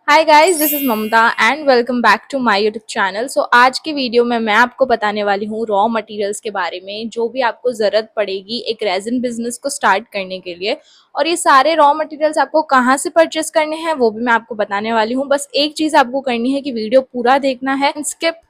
Hi guys, this is Mamta and welcome back to my YouTube channel. So आज की video में मैं आपको बताने वाली हूँ रॉ मटेरियल्स के बारे में, जो भी आपको ज़रूरत पड़ेगी एक रेजिन बिजनेस को स्टार्ट करने के लिए। और ये सारे रॉ मटेरियल्स आपको कहाँ से परचेस करने हैं वो भी मैं आपको बताने वाली हूँ। बस एक चीज़ आपको करनी है कि वीडियो पूरा देखना है, स्किप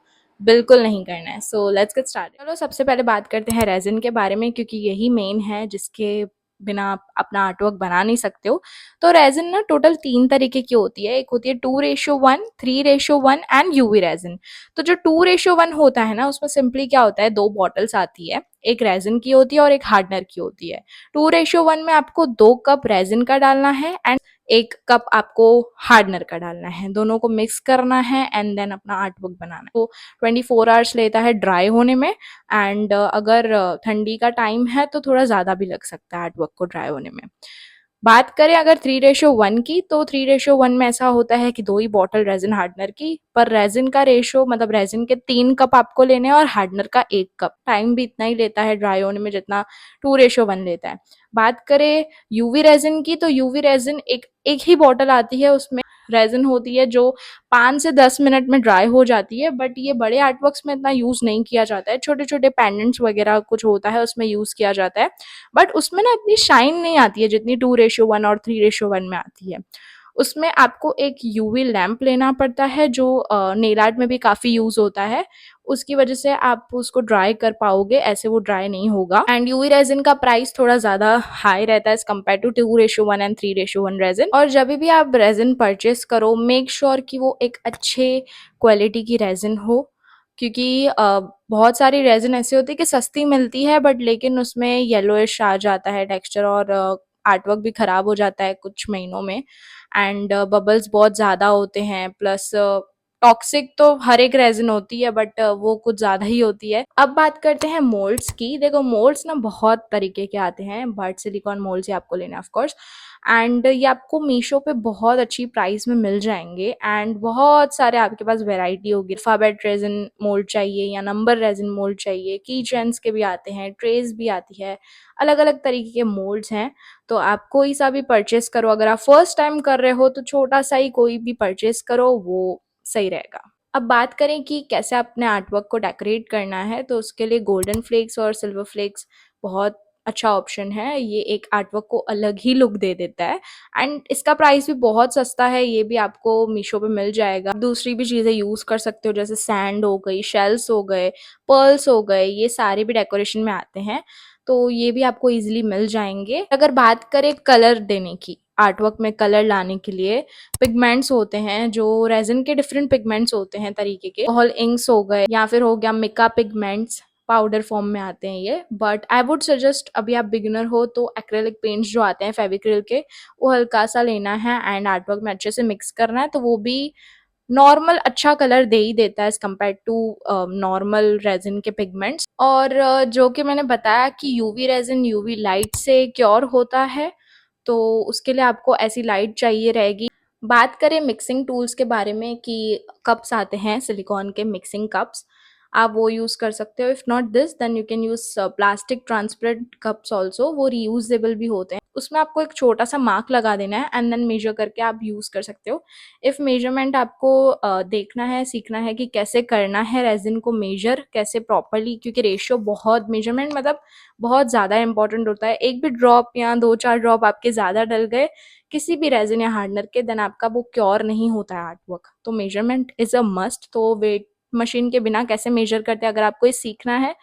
बिल्कुल नहीं करना है। So let's get start. चलो सबसे पहले बात करते हैं रेजिन के बारे में, क्योंकि यही मेन है जिसके बिना आप अपना आर्टवर्क बना नहीं सकते हो। तो रेजिन ना टोटल 3 तरीके की होती है। एक होती है 2:1, 3:1 एंड यूवी रेजिन। तो जो 2:1 होता है ना, उसमें सिंपली क्या होता है, 2 बॉटल्स आती है, एक रेजिन की होती है और एक हार्डनर की होती है। 2:1 में आपको 2 कप रेजिन का डालना है एंड 1 कप आपको हार्डनर का डालना है। दोनों को मिक्स करना है एंड देन अपना आर्टवर्क बनाना है। तो 24 आवर्स लेता है ड्राई होने में। एंड अगर ठंडी का टाइम है तो थोड़ा ज़्यादा भी लग सकता है आर्टवर्क को ड्राई होने में। बात करें अगर 3:1 की, तो 3:1 में ऐसा होता है कि 2 ही बॉटल रेजिन हार्डनर की, पर रेजिन का रेशो मतलब रेजिन के 3 कप आपको लेने हैं और हार्डनर का 1 कप। टाइम भी इतना ही लेता है ड्राई होने में जितना 2:1 लेता है। बात करें यूवी रेजिन की, तो यूवी रेजिन एक एक ही बॉटल आती है, उसमें रेजिन होती है जो 5 से 10 मिनट में ड्राई हो जाती है। बट ये बड़े आर्टवर्क्स में इतना यूज नहीं किया जाता है, छोटे छोटे पेंडेंट्स वगैरह कुछ होता है उसमें यूज किया जाता है। बट उसमें ना इतनी शाइन नहीं आती है जितनी 2:1 और 3:1 में आती है। उसमें आपको एक यूवी लैंप लेना पड़ता है, जो नेल आर्ट में भी काफ़ी यूज़ होता है। उसकी वजह से आप उसको ड्राई कर पाओगे, ऐसे वो ड्राई नहीं होगा। एंड यूवी रेजिन का प्राइस थोड़ा ज़्यादा हाई रहता है as compare to 2:1 and 3:1 resin. और जब भी आप रेजिन परचेस करो, मेक श्योर कि वो एक अच्छे क्वालिटी की रेजिन हो। क्योंकि बहुत सारी रेजिन ऐसी होती है कि सस्ती मिलती है, बट लेकिन उसमें येलोइश आ जाता है टेक्सचर, और आर्टवर्क भी खराब हो जाता है कुछ महीनों में। एंड बबल्स बहुत ज़्यादा होते हैं, प्लस टॉक्सिक तो हर एक रेजिन होती है, बट वो कुछ ज़्यादा ही होती है। अब बात करते हैं मोल्ड्स की। देखो मोल्ड्स ना बहुत तरीके के आते हैं, बट सिलिकॉन मोल्ड्स ही आपको लेना है ऑफ कोर्स। एंड ये आपको मीशो पे बहुत अच्छी प्राइस में मिल जाएंगे। एंड बहुत सारे आपके पास वैरायटी होगी। अल्फाबेट रेजिन मोल्ड चाहिए या नंबर रेजिन मोल्ड चाहिए, की चेन्स के भी आते हैं, ट्रेस भी आती है, अलग अलग तरीके के मोल्ड्स हैं। तो आप कोई सा भी परचेस करो, अगर आप फर्स्ट टाइम कर रहे हो तो छोटा सा ही कोई भी परचेस करो, वो सही रहेगा। अब बात करें कि कैसे अपने आर्टवर्क को डेकोरेट करना है, तो उसके लिए गोल्डन फ्लेक्स और सिल्वर फ्लेक्स बहुत अच्छा ऑप्शन है। ये एक आर्टवर्क को अलग ही लुक दे देता है। एंड इसका प्राइस भी बहुत सस्ता है, ये भी आपको मीशो पे मिल जाएगा। दूसरी भी चीज़ें यूज़ कर सकते हो, जैसे सैंड हो गई, शेल्स हो गए, पर्ल्स हो गए, ये सारे भी डेकोरेशन में आते हैं। तो ये भी आपको ईजिली मिल जाएंगे। अगर बात करें कलर देने की, आर्टवर्क में कलर लाने के लिए पिगमेंट्स होते हैं, जो रेजिन के डिफरेंट पिगमेंट्स होते हैं तरीके के। ऑल इंक्स हो गए या फिर हो गया मिका पिगमेंट्स, पाउडर फॉर्म में आते हैं ये। बट आई वुड सजेस्ट, अभी आप बिगिनर हो तो एक्रेलिक पेंट्स जो आते हैं फेविक्रिल के, वो हल्का सा लेना है एंड आर्टवर्क में अच्छे से मिक्स करना है। तो वो भी नॉर्मल अच्छा कलर दे ही देता है as compare to normal resin के पिगमेंट्स। और जो कि मैंने बताया कि यूवी रेजिन यूवी लाइट से क्योर होता है, तो उसके लिए आपको ऐसी लाइट चाहिए रहेगी। बात करें मिक्सिंग टूल्स के बारे में, कि कप्स आते हैं सिलिकॉन के मिक्सिंग कप्स, आप वो यूज़ कर सकते हो। If not this then you can use plastic transparent cups also, वो रीयूजेबल भी होते हैं। उसमें आपको एक छोटा सा मार्क लगा देना है एंड देन मेजर करके आप यूज़ कर सकते हो। इफ़ मेजरमेंट आपको देखना है, सीखना है कि कैसे करना है रेजिन को मेजर, कैसे प्रॉपरली, क्योंकि रेशियो बहुत, मेजरमेंट मतलब बहुत ज़्यादा इंपॉर्टेंट होता है। एक भी ड्रॉप या 2-4 ड्रॉप आपके ज़्यादा डल गए किसी भी रेजिन या हार्डनर के, देन आपका वो क्योर नहीं होता है आर्टवर्क। तो मेजरमेंट इज़ अ मस्ट। तो वेट मशीन के बिना कैसे मेजर करते हैं, अगर आपको ये सीखना है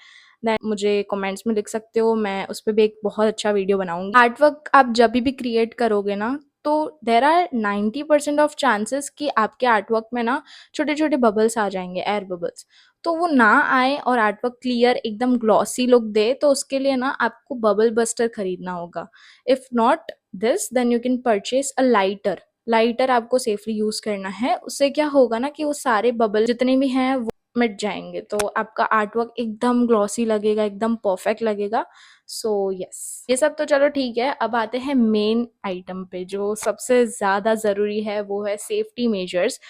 देन मुझे कमेंट्स में लिख सकते हो, मैं उस पे भी एक बहुत अच्छा वीडियो बनाऊंगी। आर्टवर्क आप जब भी क्रिएट करोगे ना, तो देर आर 90% ऑफ चांसेस कि आपके आर्टवर्क में ना छोटे छोटे बबल्स आ जाएंगे, एयर बबल्स। तो वो ना आए और आर्टवर्क क्लियर एकदम ग्लॉसी लुक दे, तो उसके लिए ना आपको बबल बस्टर खरीदना होगा। If not this then you can purchase a lighter. Lighter आपको सेफली यूज़ करना है। उससे क्या होगा ना कि वो सारे बबल जितने भी हैं वो मिट जाएंगे, तो आपका आर्टवर्क एकदम ग्लॉसी लगेगा, एकदम परफेक्ट लगेगा। सो यस, ये सब तो चलो ठीक है। अब आते हैं मेन आइटम पे, जो सबसे ज़्यादा ज़रूरी है, वो है सेफ्टी मेजर्स।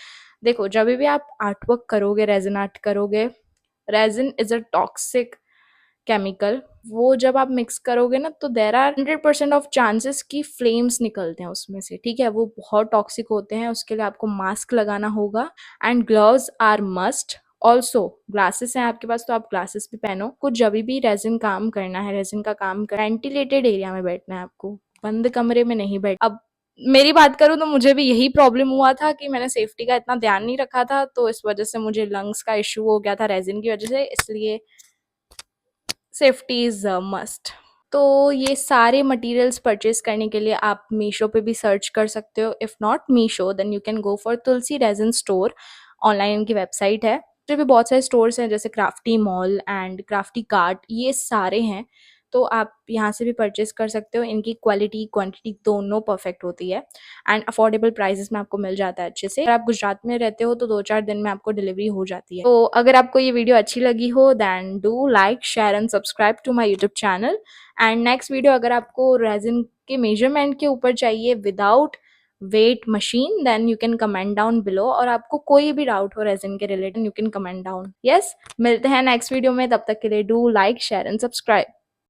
देखो जब भी आप आर्टवर्क करोगे, रेजिन आर्ट करोगे, resin is a toxic chemical, वो जब आप मिक्स करोगे ना तो देयर आर 100% ऑफ चांसेस कि फ्लेम्स निकलते हैं उसमें से, ठीक है। वो बहुत टॉक्सिक होते हैं, उसके लिए आपको मास्क लगाना होगा and gloves are must. Also glasses हैं आपके पास तो आप ग्लासेस भी पहनो। कुछ जब भी रेजिन काम करना है, रेजिन का काम कर, वेंटिलेटेड एरिया में बैठना है आपको, बंद कमरे में नहीं बैठ। अब मेरी बात करूँ तो मुझे भी यही प्रॉब्लम हुआ था कि मैंने सेफ्टी का इतना ध्यान नहीं रखा था, तो इस वजह से मुझे लंग्स का इशू हो गया था रेजिन की वजह से, इसलिए सेफ्टी इज मस्ट। तो ये सारे मटेरियल्स परचेज करने के लिए आप मीशो पे भी सर्च कर सकते हो। If not Meesho then you can go for Tulsi resin store, online इनकी वेबसाइट है। तो भी बहुत सारे स्टोर्स हैं जैसे crafty mall and crafty cart, ये सारे हैं, तो आप यहाँ से भी परचेज कर सकते हो। इनकी क्वालिटी क्वांटिटी दोनों परफेक्ट होती है एंड अफोर्डेबल प्राइसेस में आपको मिल जाता है अच्छे से। अगर आप गुजरात में रहते हो तो 2-4 दिन में आपको डिलीवरी हो जाती है। तो अगर आपको ये वीडियो अच्छी लगी हो then do like share and subscribe to my YouTube channel. And next video अगर आपको रेजिन के मेजरमेंट के ऊपर चाहिए without weight machine then you can comment down below, और आपको कोई भी डाउट हो रेजिन के related you can comment down. Yes, मिलते हैं नेक्स्ट वीडियो में, तब तक के लिए do like share and subscribe.